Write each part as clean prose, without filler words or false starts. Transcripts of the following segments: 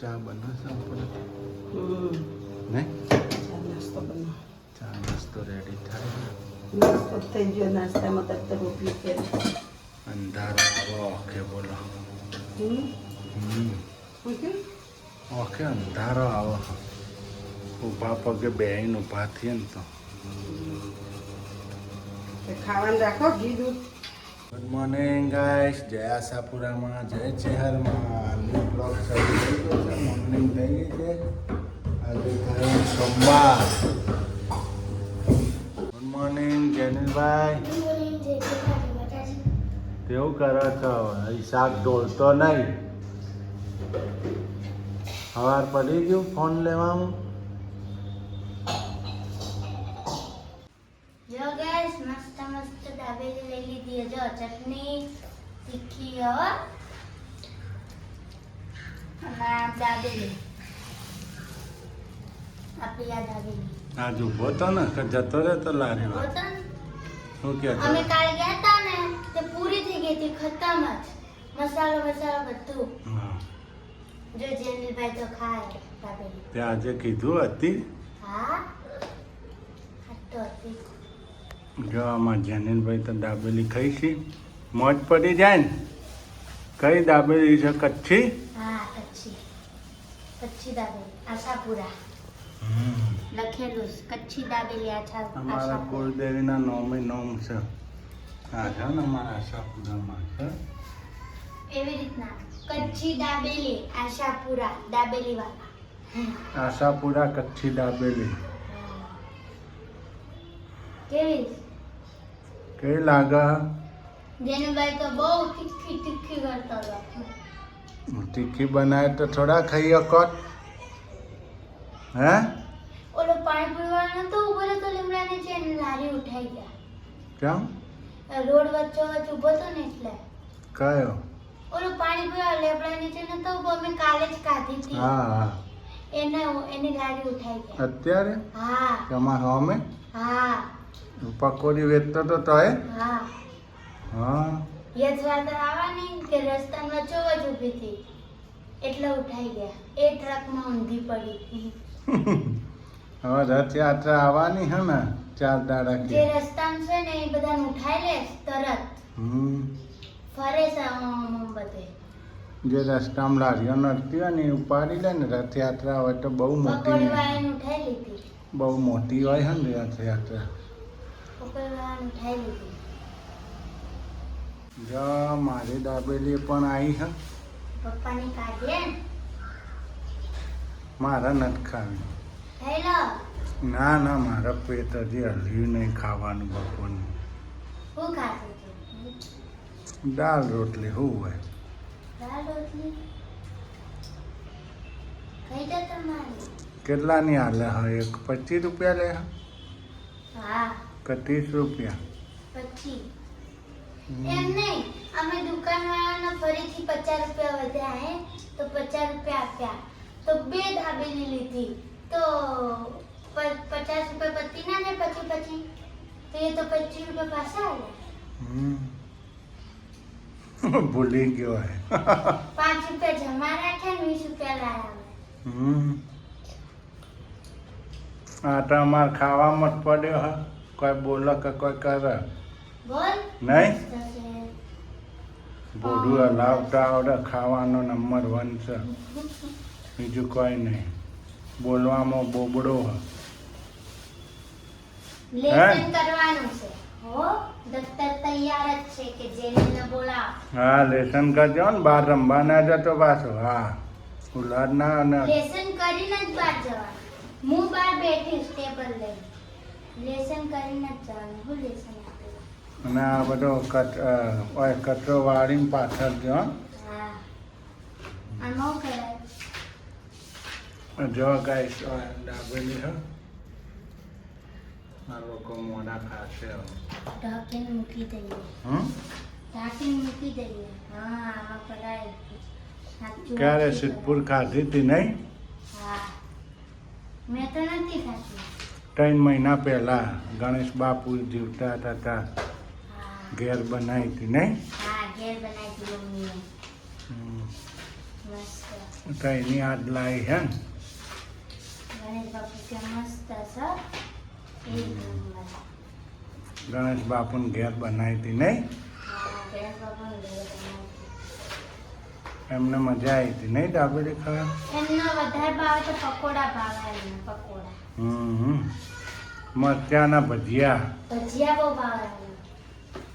ચા બનાવશે આપણે નહીં ચા નાસ્તો રેડી થાય નાસ્તો થઈ ગયો નાસ્તામાં તરત રોટલી કરી અંધારો આવો ઓકે બોલો ઓકે અંધારો આવો ઊભા પગે બેહીને ઊભા થઈએ ને તો ખાવાનું રાખો ઘી દૂધ ગુડ મોર્નિંગ ગાઈસ જય આશાપુરામાં જય ચેહરમાં ન્યૂ બ્લોગ શરૂ થઈ ગયો છે મોર્નિંગ થઈ ગઈ છે આજે થયો સોમવાર ગુડ મોર્નિંગ જેનિલભાઈ કેવું કરો છો શાક ઢોળતો નહીં સવાર પડી ગયું ફોન લેવામાં જો ગાઈસ મસ્ત મસ્ત દાબેલી લઈ લીધી જો ચટણી તીખી હો અને દાબેલી આપણી આ દાબેલી આજ ઊભો તો ને કે જતો રહેતો લારીમાં બોતન શું કહે અમે કાલે ગયા હતા ને તે પૂરી થઈ ગઈ હતી ખતમ જ મસાલો બધું હા જો જેનિલભાઈ તો ખાય દાબેલી તે આજે કીધું હતી હા ખાતો હતી જો આમાં જેનિલભાઈ તો દાબેલી ખાઈ છે મોજ પડી જાય ને કઈ દાબેલી છે કચ્છી હા કચ્છી દાબેલી આશાપુરા લખેલું છે, કચ્છી દાબેલી અમારા આશાપુરા કુળદેવીના નોમે નોમ છે હા છે ને અમારા આશાપુરામાં છે એવી રીતના કચ્છી દાબેલી આશાપુરા દાબેલી વાળા આશાપુરા કચ્છી દાબેલી કેવી કઈ લાગે જેનુભાઈ તો બહુ તીખી કરતો હતો તીખી બનાવે તો થોડા ખાઈ શકો હે ઓલો પાણી પીવાનો તો ઉભો રહેતો લીમડાની છે ને લારી ઉઠાઈ ગયા કેમ રોડ વચ્ચે ઉભો હતો ને એટલે કયો ઓલો પાણી પીવા લેબડા નીચે નતો ઉભો અમે કાલે જ ખાધી હતી હા હા એની લારી ઉઠાઈ ગયા અત્યારે હા તમારા હોમે હા પકોડી વેચતો તો તોય હા હા યજવાદર આવવાની કે રસ્તામાં વચ્ચો જ ઊભી હતી એટલે ઉઠાઈ ગયા એ ટ્રકમાં ઊંધી પડી હવે રથયાત્રા આવવાની હે ને 4 દાડા જે કે રસ્તામાં છે ને એ બધાને ઉઠાઈ લે તરત ફરે છે બધે જે રસ્તામાં લારીઓ નડતી હોય ને એ ઉપાડી લે ને રથયાત્રા હોય તો બહુ પકોડી મોટી વાળાને ઉઠાઈ લીધી બહુ મોટી હોય છે ને રથયાત્રા પકોડી વાળાને ઉઠાઈ લીધી જો મારી દાબેલી પણ આવી છે પપ્પાની કાઢીએ ને મારા નથી ખાવી ખાઈ લો ના ના મારા પેટ હજી હલ્યું નહીં ખાવાનું બપોરનું શું ખાધું તું દાળ રોટલી શું હોય દાળ રોટલી ખાઈ જા તમારી કેટલાની હાલે હા એક 25 રૂપિયા લે હા કે 30 રૂપિયા પછી એમ નહીં અમે દુકાનવાળાને ફરીથી 50 રૂપિયા વધ્યા હે તો 50 રૂપિયા આપ્યા તો 2 દાબેલી લીધી તો 50 રૂપિયા પતી ના ને પછી તો એ તો 25 રૂપિયા પાછા આવ્યા ભૂલી ગયો હે 5 રૂપિયા જમા રાખ્યા ને 20 રૂપિયા લાયા આ તો અમારે ખાવામાં જ પડ્યો હા કોઈ બોલે કે કોઈ કરે બોલ નહીં બોડું હલાવતા આવડે ખાવાનો નંબર 1 છે બીજું કોઈ નહીં બોલવામાં બોબડો લેસન કરવાનું છે હો દફતર તૈયાર જ છે કે જેને બોલાવ હા લેસન કરજો ને બહાર રમવા ના જતો પાછો હા ઉલાદ ના અને લેસન કરીને જ બહાર જવાનું હું બહાર બેઠી ટેબલ લઈ લેસન કરીને જ જવાનું હું લેસન આપેલું અને આ બધો કચરો વાળીને પાછળ જો હા આનો કરાય જો ગાઈસ દાબેલી હે આ લોકો મોડા ખાશે હવે. ઢાંકીને મૂકી દઈએ ઢાંકીને મૂકી દઈએ હા આમાં કરાય સાચું ક્યારે નથી સિદ્ધપુર ખાધી હતી નહીં હા મેં તો નથી ખાધી 3 મહિના પહેલા ગણેશ બાપુ જીવતા હતા હા ઘેર બનાવી હતી નહીં હા ઘેર બનાવી હતી મમ્મીએ મસ્ત તો એની હાથ લાવી હે ને ગણેશ બાપુ કે મસ્ત છે એક નંબર ગણેશ બાપુને ઘેર બનાવી હતી નહીં હા ગણેશ બાપુને ઘરે બનાવી એમને મજા આવી હતી નહીં દાબેલી ખાવા એમનો વધારે ભાવે તો પકોડા ભાવે એમને પકોડા મરચાના ભજીયા ભજીયા બહુ ભાવે એમને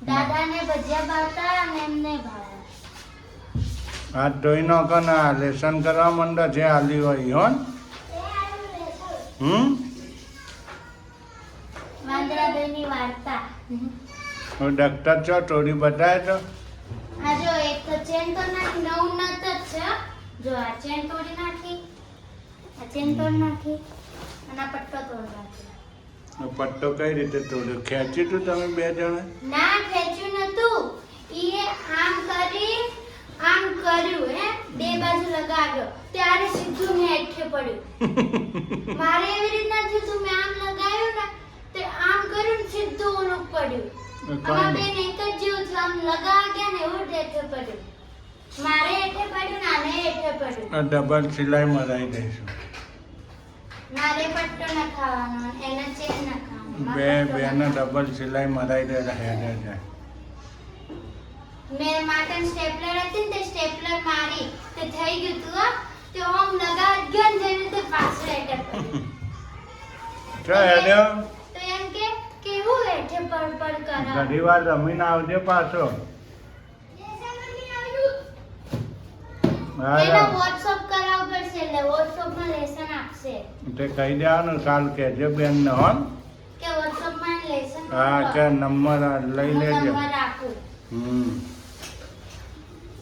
દાદાને ભજીયા ભાવતા અને એમને ભાવે હાથ ધોઈ નાખો ને આ લેસન કરવા માંડો છે આલી હોય હો ને? વાંદરાભાઈની વાર્તા ડૉક્ટર છો થોડી બતાવે તો આ જો એક તો ચેન તો નાખી નવું નત જ છે જો આ ચેન તોડી નાખી આ ચેન તોડી નાખી અને આ પટ્ટો તોડી નાખી પટ્ટો કઈ રીતે તોડ્યો ખેંચી તું તમે બે જણા ના ખેંચ્યું નતું ઈએ આમ કરી આમ કર્યું હે બે બાજુ લગાવ્યો ત્યારે સીધું મેં હેઠે પડ્યું મારે એવી રીતના થયું તું મેં આમ લગાવ્યું ને તે આમ કર્યું ને સીધું ઓલું પડ્યું આમાં બેન એક જ જેવું થયું આમ લગાવ્યા ગયા ને એવું જ હેઠે પડ્યું મારે હેઠે પડ્યું ને આને હેઠે પડ્યું ડબલ સિલાઈ મરાઈ દઈશું મારે પટ્ટો ન ખાવાનો એને ચેન ન ખાવાનો બેને ડબલ સિલાઈ મરાઈ દે હેડે જાય મેં માટે સ્ટેપલર હતી ને તે સ્ટેપલર મારી તે થઈ ગયું તું હો તે ઓમ લગાવ ગયો ને જેને તે પાછળ હેઠે પડ્યું ચો હેડ્યો તો એમ કે કેવું હેઠે પડ કરાવ ઘણી વાર રમીને આવજે પાછો એને વોટ્સઅપ કરાવ પડશે એટલે વોટ્સઅપ માં લેસન આપશે તે કહી દેવાનું કાલ કહેજે બેન ને હો ને? કે વોટ્સઅપ માં લેસન હા કે નંબર લઈ લેજો નંબર રાખું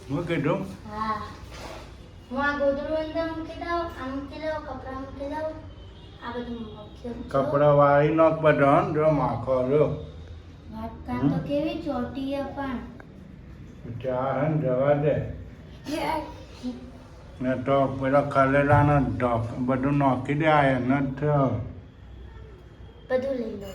હું કીધું હા હું આ ગોદડું અંદર મૂકી દઉં આ મૂકી દઉં કપડાં મૂકી દઉં આ બધું મૂકી દઉં કપડા વાળી નાખ બધો હો ને? જો માખો રહ્યો વાટકા તો કેવી ચોટી છે પણ ચા હે ને જવા દે ને તો પેલા ખલેલાનો બધું નાખી દે આ ન બધું લઈ લો